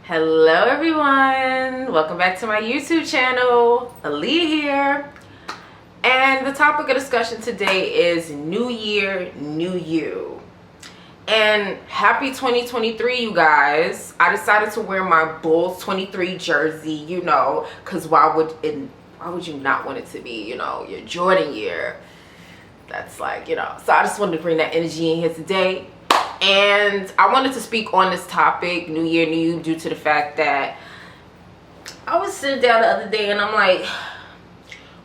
Hello everyone, welcome back to my YouTube channel. Ali here, and the topic of discussion today is New Year, New You. And happy 2023, you guys. I decided to wear my Bulls 23 jersey, because why would you not want it to be, your Jordan year? That's so I just wanted to bring that energy in here today. And I wanted to speak on this topic, New Year, New You, due to the fact that I was sitting down the other day and I'm like,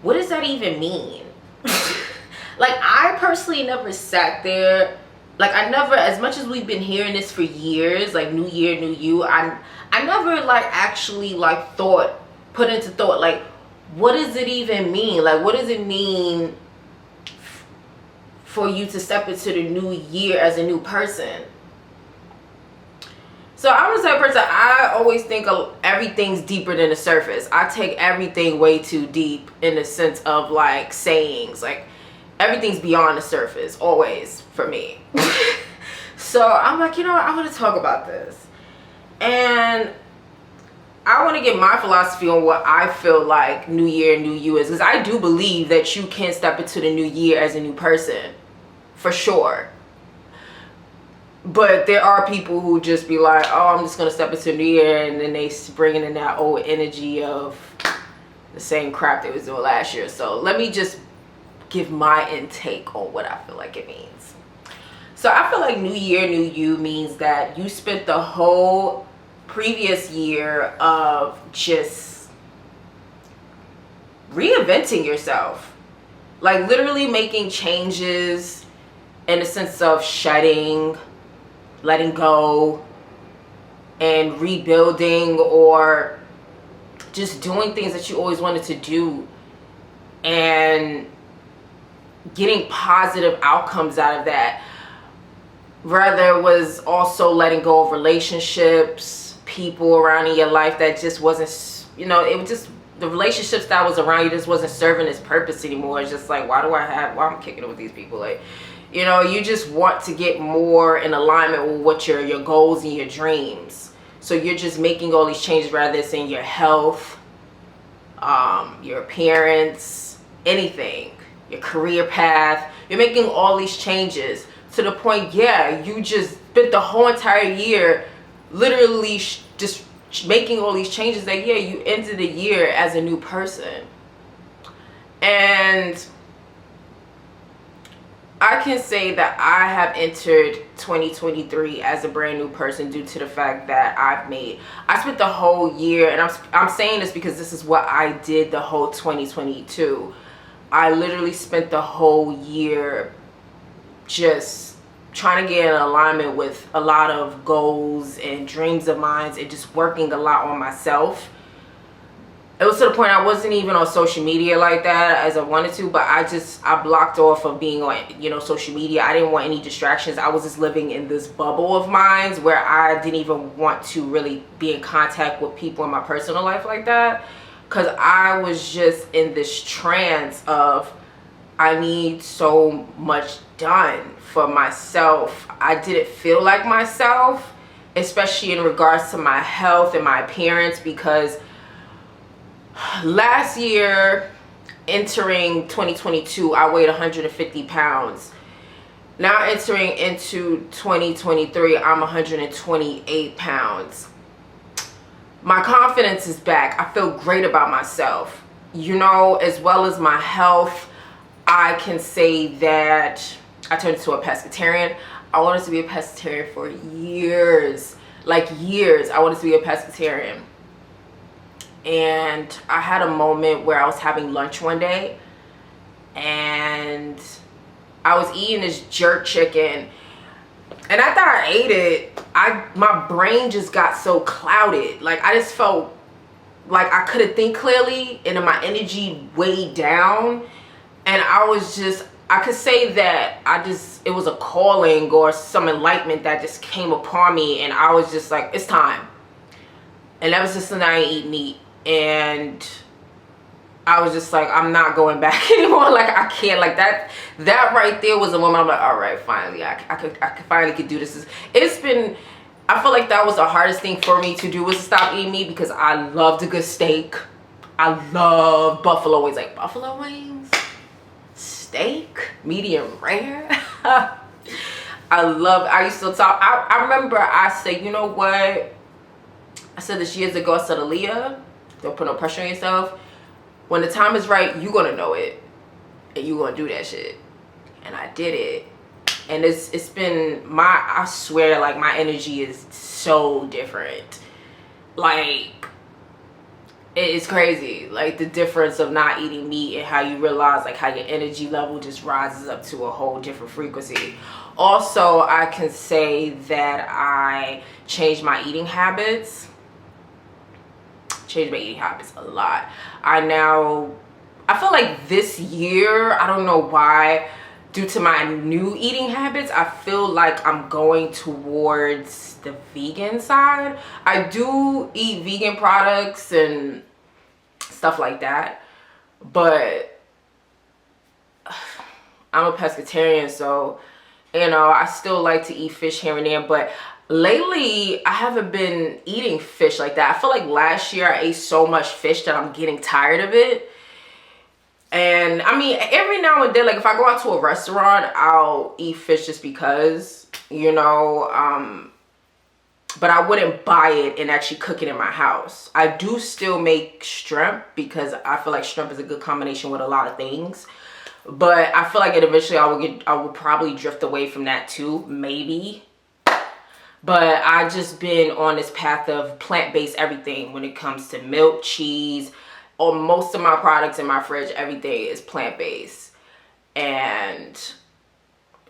what does that even mean? I personally never sat there. I never, as much as we've been hearing this for years, New Year, New You, I never actually put into thought, what does it even mean? What does it mean for you to step into the new year as a new person? So I'm the type of person, I always think of everything's deeper than the surface. I take everything way too deep in the sense of sayings. Everything's beyond the surface, always, for me. So I'm I want to talk about this. And I want to get my philosophy on what I feel like New Year, New You is. Because I do believe that you can step into the new year as a new person. For sure. But there are people who just be like, oh, I'm just going to step into New Year. And then they bringing in that old energy of the same crap they was doing last year. So let me just give my intake on what I feel like it means. So I feel like New Year, New You means that you spent the whole previous year of just reinventing yourself. Literally making changes in the sense of shedding, letting go, and rebuilding, or just doing things that you always wanted to do and getting positive outcomes out of that. Rather, it was also letting go of relationships, people around in your life that just wasn't, it was just the relationships that was around you just wasn't serving its purpose anymore. It's just why I'm kicking it with these people? You just want to get more in alignment with what your goals and your dreams. So you're just making all these changes, rather than saying your health, your appearance, anything, your career path. You're making all these changes to the point, you just spent the whole entire year literally just making all these changes that, you ended the year as a new person. And I can say that I have entered 2023 as a brand new person due to the fact that I spent the whole year, and I'm saying this because this is what I did the whole 2022. I literally spent the whole year just trying to get in alignment with a lot of goals and dreams of mine, and just working a lot on myself. It was to the point I wasn't even on social media like that as I wanted to, but I blocked off of being on, social media. I didn't want any distractions. I was just living in this bubble of mine where I didn't even want to really be in contact with people in my personal life like that, because I was just in this trance of I need so much done for myself. I didn't feel like myself, especially in regards to my health and my appearance, because last year, entering 2022, I weighed 150 pounds. Now entering into 2023, I'm 128 pounds. My confidence is back. I feel great about myself. As well as my health, I can say that I turned into a pescatarian. I wanted to be a pescatarian for years. Years, I wanted to be a pescatarian. And I had a moment where I was having lunch one day, and I was eating this jerk chicken, and after I ate it, my brain just got so clouded. I just felt like I couldn't think clearly, and then my energy weighed down, and I could say that it was a calling or some enlightenment that just came upon me, and I was just like, it's time. And ever since then, I ain't eat meat. And I was just like, I'm not going back anymore. I can't. That right there was a moment I'm like, all right, finally, I finally could do this. It's been I feel like that was the hardest thing for me to do, was to stop eating meat, because I loved a good steak. I love buffalo wings. Like, buffalo wings, steak, medium rare. I used to talk, I remember I said, you know what? I said this years ago. I said, Aaliyah, don't put no pressure on yourself. When the time is right, you're gonna know it. And you're gonna do that shit. And I did it. And it's been I swear, like, my energy is so different. Like, it's crazy. Like, the difference of not eating meat and how you realize, like, how your energy level just rises up to a whole different frequency. Also, I can say that I changed my eating habits. Changed my eating habits a lot. I feel like this year, I don't know why, due to my new eating habits, I feel like I'm going towards the vegan side. I do eat vegan products and stuff like that, but I'm a pescatarian, so, you know, I still like to eat fish here and there. But lately, I haven't been eating fish like that. I feel like last year I ate so much fish that I'm getting tired of it. And I mean, every now and then, like, if I go out to a restaurant, I'll eat fish just because, you know, but I wouldn't buy it and actually cook it in my house. I do still make shrimp, because I feel like shrimp is a good combination with a lot of things. But I feel like eventually I will probably drift away from that too, maybe. But I just been on this path of plant-based everything when it comes to milk, cheese, or most of my products in my fridge, everything is plant-based. And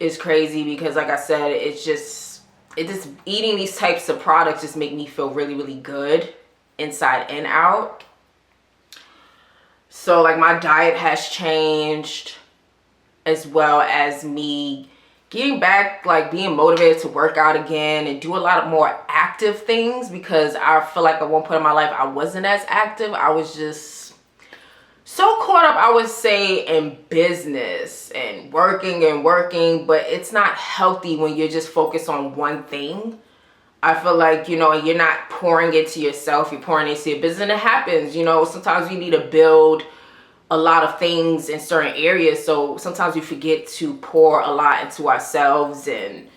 it's crazy because, like I said, it just eating these types of products just make me feel really, really good inside and out. So, like, my diet has changed, as well as me getting back, like, being motivated to work out again and do a lot of more active things, because I feel like at one point in my life I wasn't as active. I was just so caught up, I would say, in business and working, but it's not healthy when you're just focused on one thing. I feel like, you know, you're not pouring into yourself, you're pouring into your business, and it happens, you know, sometimes we need to build a lot of things in certain areas, so sometimes we forget to pour a lot into ourselves and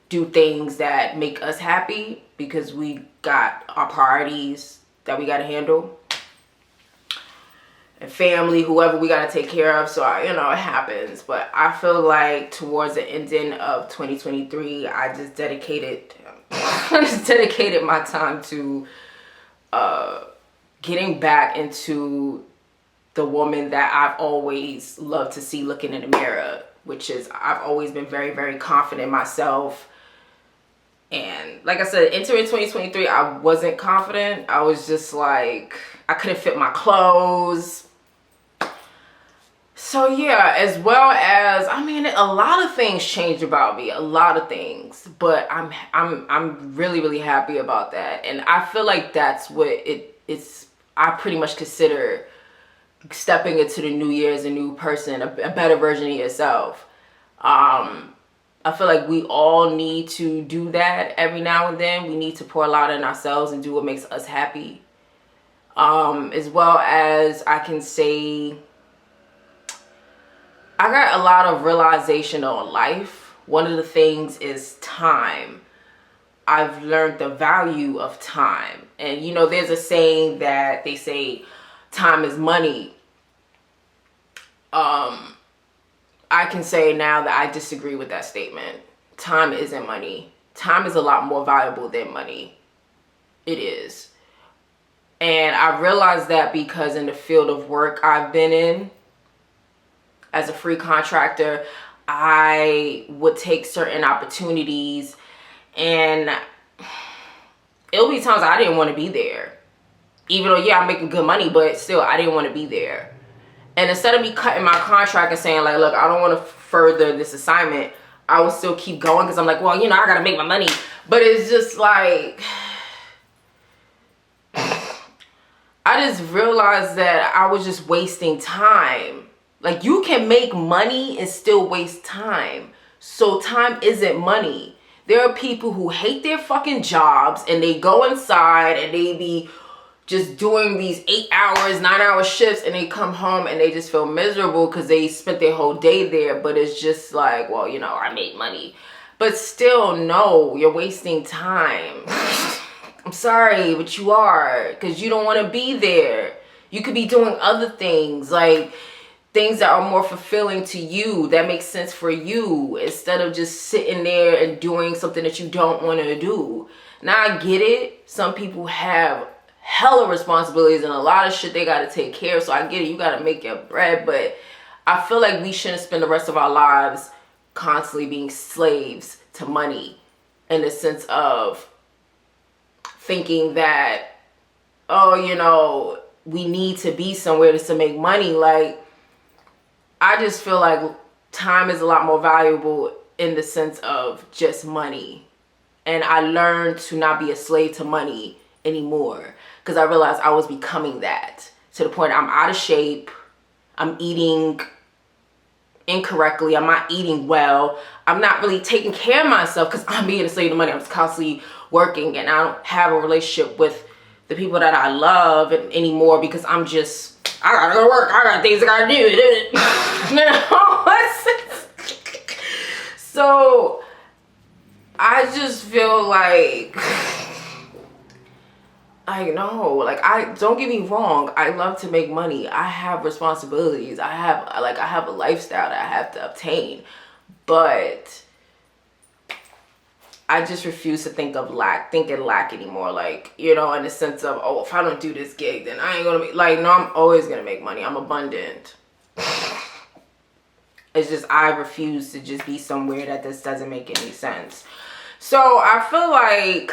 do things that make us happy, because we got our priorities that we got to handle, and family, whoever we got to take care of. So, you know, it happens. But I feel like towards the ending of 2023, I just dedicated my time to getting back into the woman that I've always loved to see looking in the mirror, which is, I've always been very, very confident in myself. And like I said, entering 2023, I wasn't confident. I was just like, I couldn't fit my clothes. So yeah, as well as, I mean, a lot of things changed about me, a lot of things, but I'm really, really happy about that. And I feel like that's what it's, I pretty much consider stepping into the new year as a new person, a better version of yourself. I feel like we all need to do that every now and then. We need to pour a lot in ourselves and do what makes us happy. As well as, I can say, I got a lot of realization on life. One of the things is time. I've learned the value of time. And, you know, there's a saying that they say, time is money. I can say now that I disagree with that statement. Time isn't money. Time is a lot more valuable than money. It is. And I realized that because in the field of work I've been in, as a free contractor, I would take certain opportunities, and it'll be times I didn't want to be there. Even though, yeah, I'm making good money, but still, I didn't want to be there. And instead of me cutting my contract and saying, like, look, I don't want to further this assignment, I would still keep going, because I'm like, well, you know, I got to make my money. But it's just like, I just realized that I was just wasting time. Like, you can make money and still waste time. So time isn't money. There are people who hate their fucking jobs and they go inside and they be just doing these 8 hours, 9-hour shifts, and they come home and they just feel miserable because they spent their whole day there. But it's just like, well, you know, I made money. But still, no, you're wasting time. I'm sorry, but you are, because you don't want to be there. You could be doing other things, like things that are more fulfilling to you, that makes sense for you, instead of just sitting there and doing something that you don't want to do. Now, I get it. Some people have hella responsibilities and a lot of shit they got to take care of, so I get it. You got to make your bread, but I feel like we shouldn't spend the rest of our lives constantly being slaves to money, in the sense of thinking that, oh, you know, we need to be somewhere to make money. Like, I just feel like time is a lot more valuable in the sense of just money. And I learned to not be a slave to money anymore, because I realized I was becoming that, to the point I'm out of shape. I'm eating incorrectly. I'm not eating well. I'm not really taking care of myself because I'm being a slave to money. I'm just constantly working, and I don't have a relationship with the people that I love anymore, because I'm just, I gotta go to work. I got things I gotta do. You know? So I just feel like, I know, like, I don't get me wrong, I love to make money. I have responsibilities. I have a lifestyle that I have to obtain, but I just refuse to think lack anymore. Like, you know, in the sense of, oh, if I don't do this gig, then I ain't gonna be, like, no, I'm always gonna make money. I'm abundant. It's just, I refuse to just be somewhere that this doesn't make any sense. So I feel like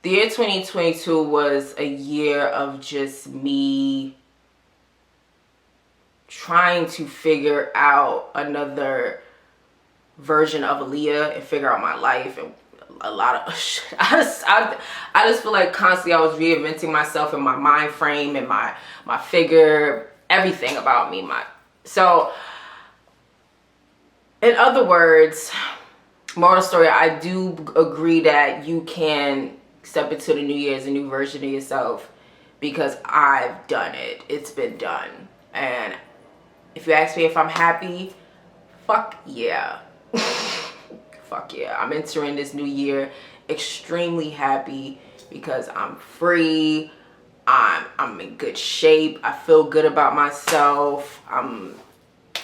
the year 2022 was a year of just me trying to figure out another version of Aaliyah and figure out my life and a lot of shit. I just feel like constantly I was reinventing myself and my mind frame and my figure, everything about me. So in other words, moral story, I do agree that you can step into the new year as a new version of yourself, because I've done it. It's been done. And if you ask me if I'm happy, fuck yeah. Fuck yeah. I'm entering this new year extremely happy, because I'm free. I'm in good shape. I feel good about myself. I'm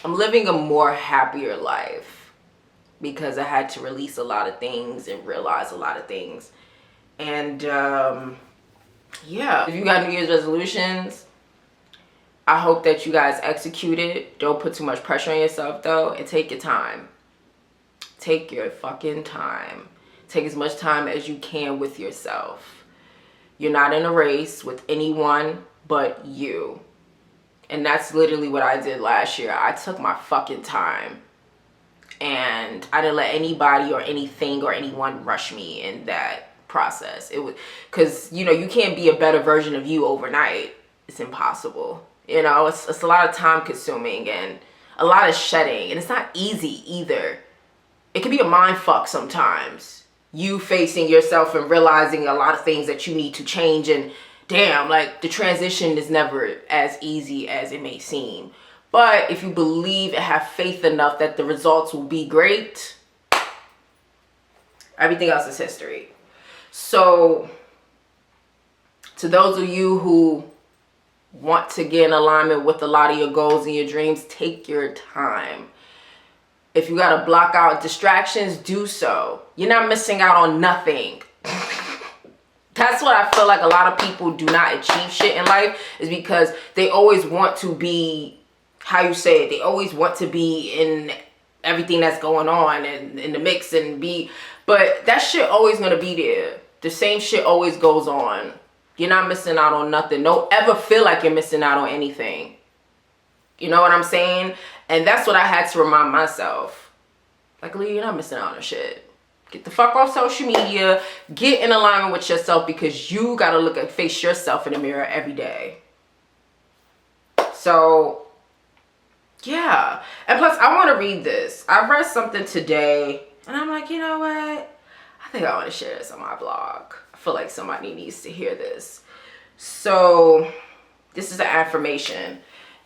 living a more happier life, because I had to release a lot of things and realize a lot of things. And yeah, if you got New Year's resolutions, I hope that you guys execute it. Don't put too much pressure on yourself though, and take your time. Take your fucking time. Take as much time as you can with yourself. You're not in a race with anyone but you. And that's literally what I did last year. I took my fucking time, and I didn't let anybody or anything or anyone rush me in that process. It was, because, you know, you can't be a better version of you overnight. It's impossible. You know, it's a lot of time consuming and a lot of shedding, and it's not easy either. It can be a mind fuck sometimes, you facing yourself and realizing a lot of things that you need to change, and damn, like, the transition is never as easy as it may seem. But if you believe and have faith enough that the results will be great, everything else is history. So to those of you who want to get in alignment with a lot of your goals and your dreams, take your time. If you got to block out distractions, do so. You're not missing out on nothing. That's what I feel like a lot of people do not achieve shit in life, is because they always want to be, how you say it, they always want to be in everything that's going on and in the mix and be, but that shit always gonna be there. The same shit always goes on. You're not missing out on nothing. Don't ever feel like you're missing out on anything. You know what I'm saying? And that's what I had to remind myself. Like, Lee, you're not missing out on shit. Get the fuck off social media. Get in alignment with yourself, because you gotta look and face yourself in the mirror every day. So yeah, and plus I want to read this. I read something today. And I'm like, you know what? I think I want to share this on my blog. I feel like somebody needs to hear this. So this is an affirmation.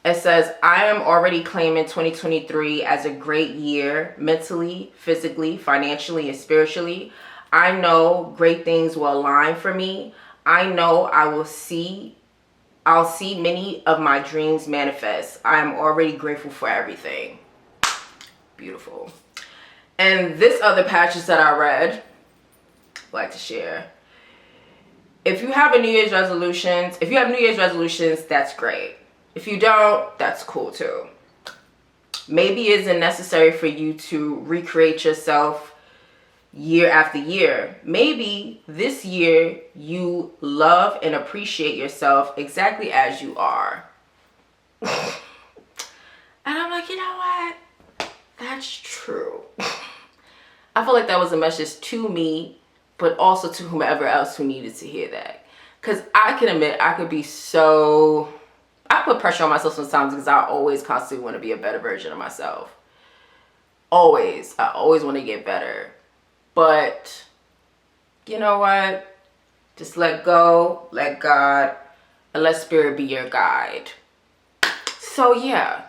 It says, I am already claiming 2023 as a great year, mentally, physically, financially, and spiritually. I know great things will align for me. I know I'll see many of my dreams manifest. I am already grateful for everything. Beautiful. And this other passage that I read, I'd like to share. If you have New Year's resolutions, that's great. If you don't, that's cool too. Maybe it isn't necessary for you to recreate yourself year after year. Maybe this year you love and appreciate yourself exactly as you are. And I'm like, you know what? That's true. I feel like that was a message to me, but also to whomever else who needed to hear that. Because I can admit, I put pressure on myself sometimes because I always constantly want to be a better version of myself. Always. I always want to get better. But you know what? Just let go, let God, and let spirit be your guide. So yeah.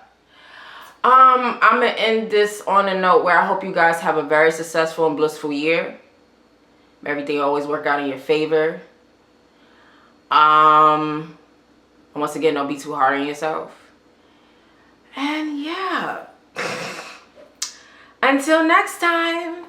I'm going to end this on a note where I hope you guys have a very successful and blissful year. Everything always work out in your favor. And once again, don't be too hard on yourself. And yeah. Until next time.